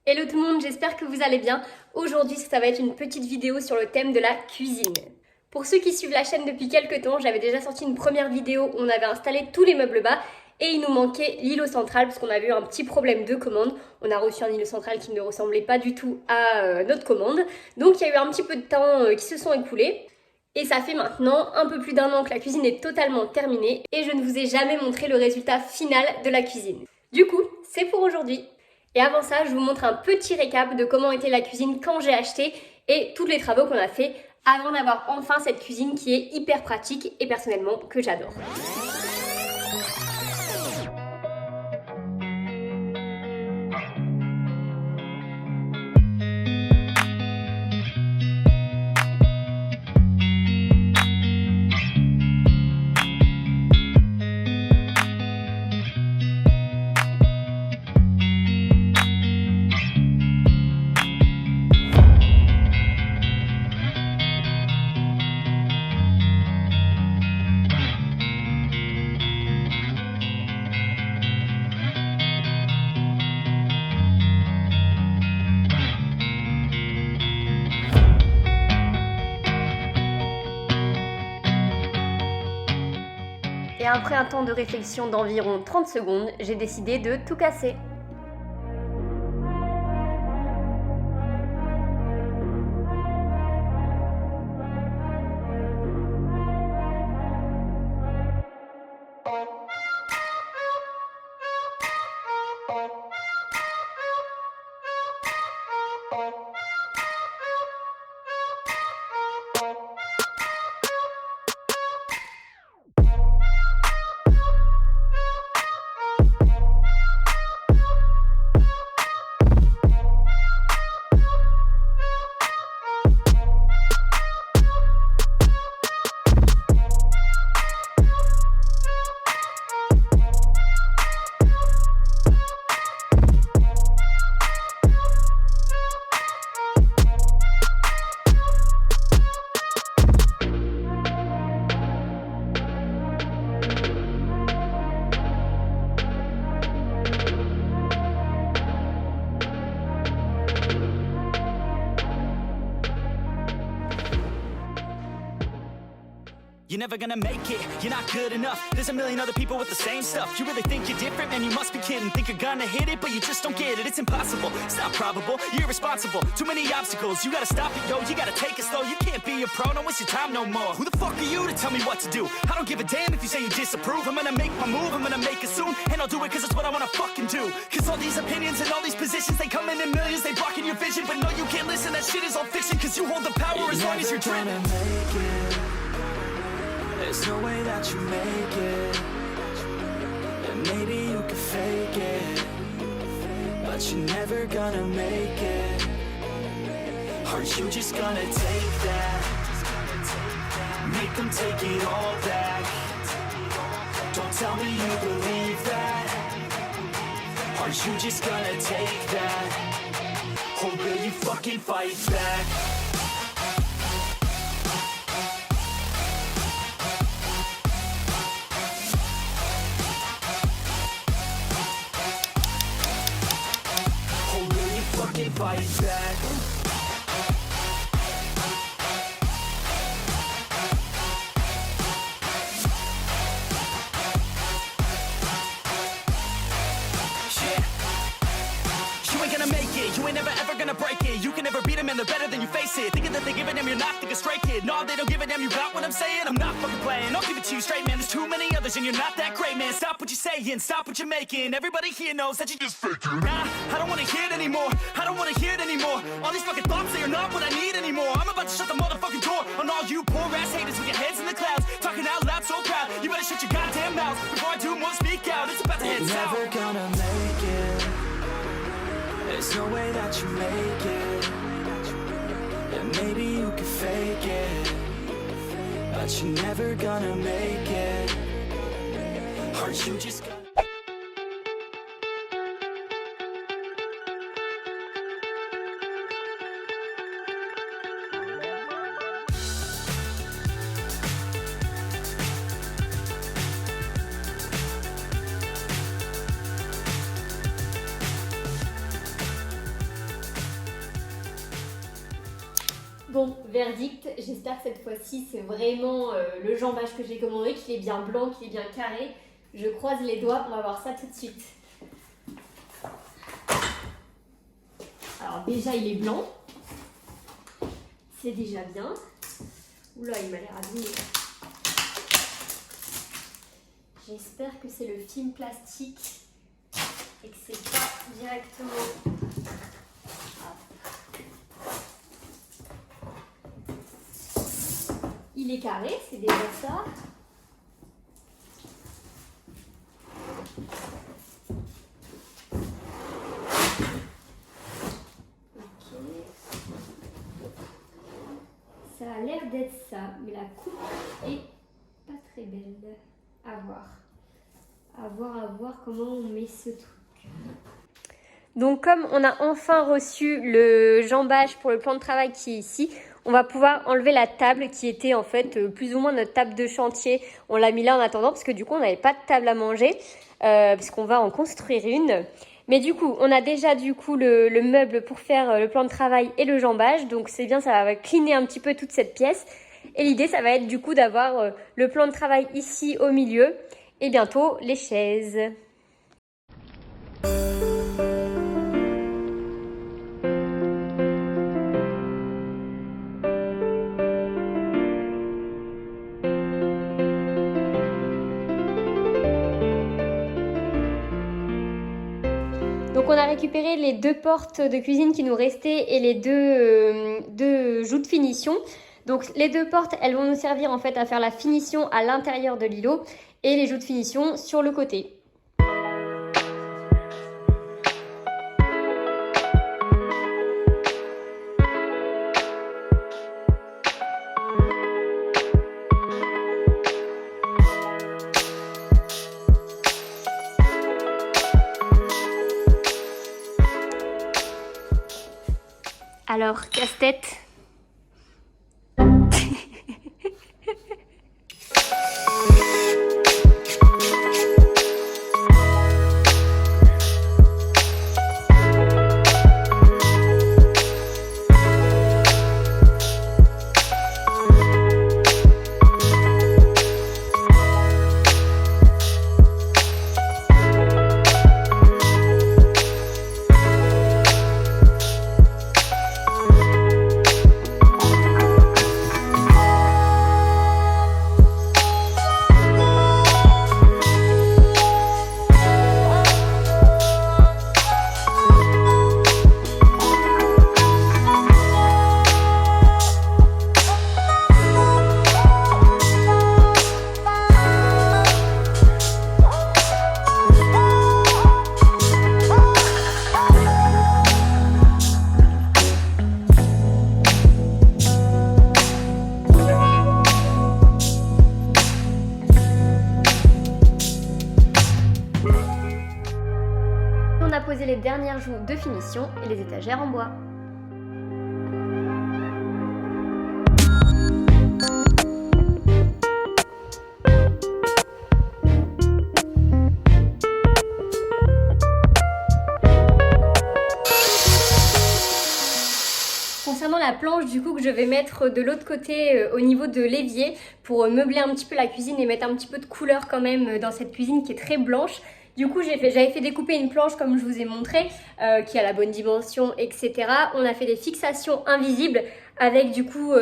Hello tout le monde, j'espère que vous allez bien. Aujourd'hui, ça va être une petite vidéo sur le thème de la cuisine. Pour ceux qui suivent la chaîne depuis quelques temps, j'avais déjà sorti une première vidéo où on avait installé tous les meubles bas et il nous manquait l'îlot central parce qu'on avait eu un petit problème de commande. On a reçu un îlot central qui ne ressemblait pas du tout à notre commande. Donc il y a eu un petit peu de temps qui se sont écoulés. Et ça fait maintenant un peu plus d'un an que la cuisine est totalement terminée et je ne vous ai jamais montré le résultat final de la cuisine. Du coup, c'est pour aujourd'hui. Et avant ça, je vous montre un petit récap de comment était la cuisine quand j'ai acheté et tous les travaux qu'on a fait avant d'avoir enfin cette cuisine qui est hyper pratique et personnellement que j'adore. Et après un temps de réflexion d'environ 30 secondes, j'ai décidé de tout casser. You're never gonna make it, you're not good enough. There's a million other people with the same stuff. You really think you're different? Man, you must be kidding. Think you're gonna hit it, but you just don't get it. It's impossible, it's not probable, you're irresponsible. Too many obstacles, you gotta stop it, yo. You gotta take it slow, you can't be a pro. Don't waste your time no more. Who the fuck are you to tell me what to do? I don't give a damn if you say you disapprove. I'm gonna make my move, I'm gonna make it soon. And I'll do it cause it's what I wanna fucking do. Cause all these opinions and all these positions, they come in millions, they blocking your vision. But no, you can't listen, that shit is all fiction. Cause you hold the power as long as you're dreaming. There's no way that you make it. And maybe you could fake it, but you're never gonna make it. Aren't you just gonna take that? Make them take it all back. Don't tell me you believe that. Aren't you just gonna take that? Or will you fucking fight back? Fight back. You ain't gonna make it, you ain't never ever gonna break it. You can never beat them and they're better than you face it. Thinking that they give a damn, you're not, think a straight kid. No, they don't give a damn, you got what I'm saying? I'm not fucking playing, I'll give it to you straight, man. There's too many others and you're not that great, man. Stop what you're saying, stop what you're making. Everybody here knows that you just faking. Nah, I don't wanna hear it anymore, I don't wanna hear it anymore. All these fucking thoughts, they are not what I need anymore. I'm about to shut the motherfucking door on all you poor ass haters with your heads in the clouds, talking out loud so proud. You better shut your goddamn mouth before I do more, speak out. It's about to head south. Never gonna make it. There's no way that you make it. And maybe you could fake it, but you're never gonna make it. Aren't you just gonna... Bon, verdict, j'espère que cette fois-ci c'est vraiment le jambage que j'ai commandé, qu'il est bien blanc, qu'il est bien carré. Je croise les doigts, on va voir ça tout de suite. Alors déjà il est blanc, c'est déjà bien. Oula, il m'a l'air abîmé. J'espère que c'est le film plastique et que c'est pas directement... Il est carré, c'est déjà ça. Ok. Ça a l'air d'être ça, mais la coupe est pas très belle. À voir. À voir comment on met ce truc. Donc comme on a enfin reçu le jambage pour le plan de travail qui est ici, on va pouvoir enlever la table qui était en fait plus ou moins notre table de chantier. On l'a mis là en attendant parce que du coup on n'avait pas de table à manger puisqu'on va en construire une. Mais du coup on a déjà le meuble pour faire le plan de travail et le jambage. Donc c'est bien, ça va cleaner un petit peu toute cette pièce. Et l'idée ça va être du coup d'avoir le plan de travail ici au milieu et bientôt les chaises. Donc on a récupéré les 2 portes de cuisine qui nous restaient et les deux joues de finition. Donc les 2 portes, elles vont nous servir en fait à faire la finition à l'intérieur de l'îlot et les joues de finition sur le côté. Alors, casse-tête. On a posé les dernières joues de finition et les étagères en bois. Concernant la planche du coup que je vais mettre de l'autre côté au niveau de l'évier pour meubler un petit peu la cuisine et mettre un petit peu de couleur quand même dans cette cuisine qui est très blanche. Du coup j'avais fait découper une planche comme je vous ai montré qui a la bonne dimension, etc. On a fait des fixations invisibles avec du coup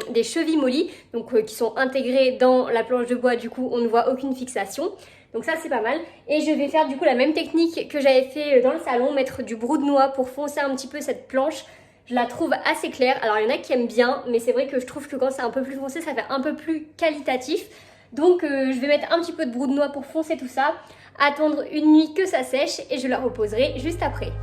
des chevilles mollies donc qui sont intégrées dans la planche de bois, du coup on ne voit aucune fixation. Donc ça c'est pas mal. Et je vais faire du coup la même technique que j'avais fait dans le salon, mettre du brou de noix pour foncer un petit peu cette planche. Je la trouve assez claire. Alors il y en a qui aiment bien, mais c'est vrai que je trouve que quand c'est un peu plus foncé, ça fait un peu plus qualitatif. Donc je vais mettre un petit peu de brou de noix pour foncer tout ça, attendre une nuit que ça sèche et je la reposerai juste après.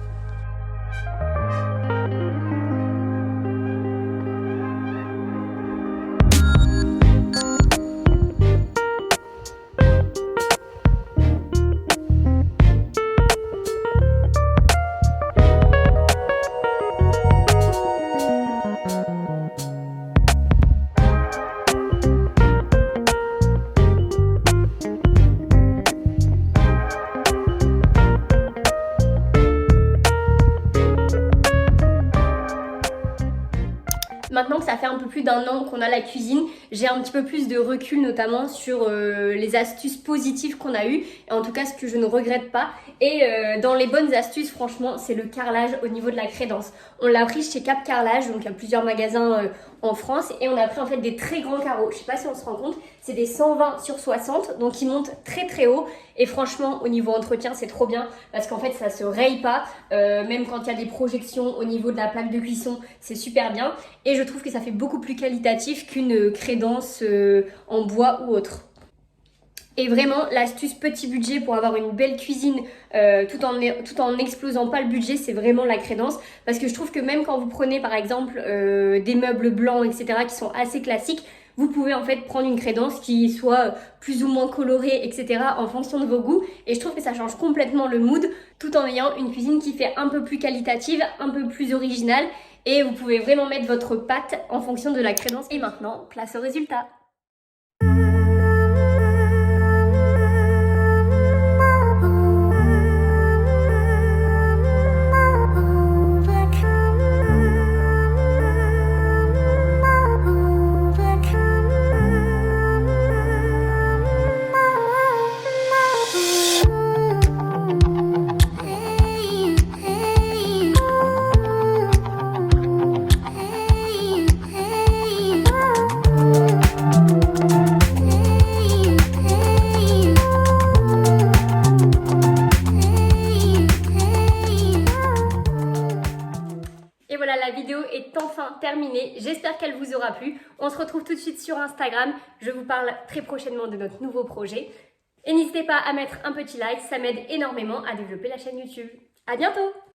Maintenant que ça fait un peu plus d'un an qu'on a la cuisine, j'ai un petit peu plus de recul notamment sur les astuces positives qu'on a eues, et en tout cas ce que je ne regrette pas. Et dans les bonnes astuces, franchement, c'est le carrelage au niveau de la crédence. On l'a pris chez Cap Carrelage, donc il y a plusieurs magasins en France, et on a pris en fait des très grands carreaux. Je sais pas si on se rend compte, c'est des 120 sur 60, donc ils montent très très haut. Et franchement, au niveau entretien, c'est trop bien parce qu'en fait, ça se raye pas. Même quand il y a des projections au niveau de la plaque de cuisson, c'est super bien. Et je trouve que ça fait beaucoup plus qualitatif qu'une crédence en bois ou autre. Et vraiment, l'astuce petit budget pour avoir une belle cuisine tout en n'explosant pas le budget, c'est vraiment la crédence. Parce que je trouve que même quand vous prenez par exemple des meubles blancs, etc., qui sont assez classiques, vous pouvez en fait prendre une crédence qui soit plus ou moins colorée, etc. en fonction de vos goûts. Et je trouve que ça change complètement le mood tout en ayant une cuisine qui fait un peu plus qualitative, un peu plus originale. Et vous pouvez vraiment mettre votre patte en fonction de la crédence. Et maintenant, place au résultat. Voilà, la vidéo est enfin terminée. J'espère qu'elle vous aura plu. On se retrouve tout de suite sur Instagram. Je vous parle très prochainement de notre nouveau projet. Et n'hésitez pas à mettre un petit like, ça m'aide énormément à développer la chaîne YouTube. À bientôt!